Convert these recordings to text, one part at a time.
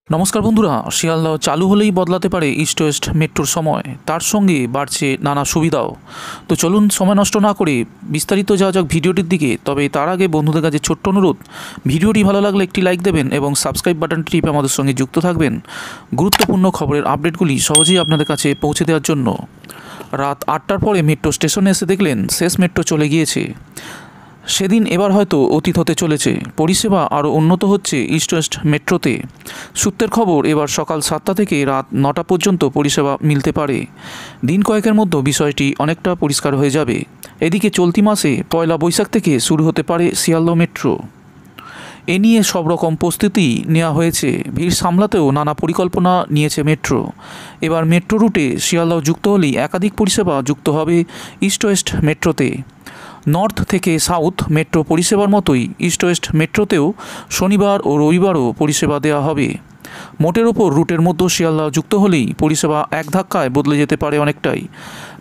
নমস্কার বন্ধুরা, শিয়ালদহ চালু হলেই বদলাতে পারে ইস্ট ওয়েস্ট মেট্রোর সময়, তার সঙ্গে বাড়ছে নানা সুবিধাও। তো চলুন সময় নষ্ট না করে বিস্তারিত যাওয়া যাক ভিডিওটির দিকে। তবে তার আগে বন্ধুদের কাছে ছোট্ট অনুরোধ, ভিডিওটি ভালো লাগলে একটি লাইক দেবেন এবং সাবস্ক্রাইব বাটনটি টিপে আমাদের সঙ্গে যুক্ত থাকবেন গুরুত্বপূর্ণ খবরের আপডেটগুলি সহজেই আপনাদের কাছে পৌঁছে দেওয়ার জন্য। রাত 8টার পরে মেট্রো স্টেশনে এসে দেখলেন শেষ মেট্রো চলে গিয়েছে। সেদিন এবার হয়তো অতীত হতে চলেছে। পরিষেবা আরও উন্নত হচ্ছে ইস্ট ওয়েস্ট মেট্রোতে। সূত্রের খবর, এবার সকাল 7টা থেকে রাত 9টা পর্যন্ত পরিষেবা মিলতে পারে। দিন কয়েকের মধ্যে বিষয়টি অনেকটা পরিষ্কার হয়ে যাবে। এদিকে চলতি মাসে পয়লা বৈশাখ থেকে শুরু হতে পারে শিয়ালদহ মেট্রো। এ নিয়ে সব রকম প্রস্তুতি নেওয়া হয়েছে। ভিড় সামলাতেও নানা পরিকল্পনা নিয়েছে মেট্রো। এবার মেট্রো রুটে শিয়ালদহ যুক্ত হলেই একাধিক পরিষেবা যুক্ত হবে ইস্ট ওয়েস্ট মেট্রোতে। নর্থ থেকে সাউথ মেট্রো পরিষেবার মতোই ইস্ট ওয়েস্ট মেট্রোতেও শনিবার ও রবিবারও পরিষেবা দেওয়া হবে। মোটের ওপর রুটের মধ্যে শিয়ালদহ যুক্ত হলেই পরিষেবা এক ধাক্কায় বদলে যেতে পারে অনেকটাই।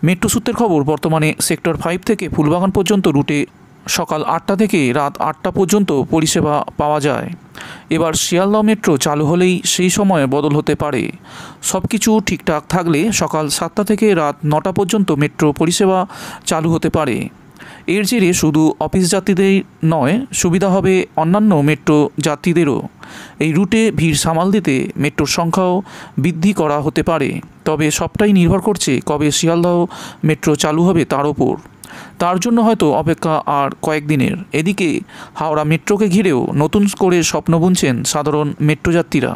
মেট্রো সূত্রের খবর, বর্তমানে সেক্টর 5 থেকে ফুলবাগান পর্যন্ত রুটে সকাল 8টা থেকে রাত 8টা পর্যন্ত পরিষেবা পাওয়া যায়। এবার শিয়ালদহ মেট্রো চালু হলেই সেই সময় বদল হতে পারে। সব কিছু ঠিকঠাক থাকলে সকাল 7টা থেকে রাত 9টা পর্যন্ত মেট্রো পরিষেবা চালু হতে পারে। এর জেরে শুধু অফিস যাত্রীদের নয়, সুবিধা হবে অন্যান্য মেট্রো যাত্রীদেরও। এই রুটে ভিড় সামাল দিতে মেট্রোর সংখ্যাও বৃদ্ধি করা হতে পারে। তবে সবটাই নির্ভর করছে কবে শিয়ালদহ মেট্রো চালু হবে তার ওপর। তার জন্য হয়তো অপেক্ষা আর কয়েকদিনের। এদিকে হাওড়া মেট্রোকে ঘিরেও নতুন করে স্বপ্ন বুনছেন সাধারণ মেট্রো যাত্রীরা।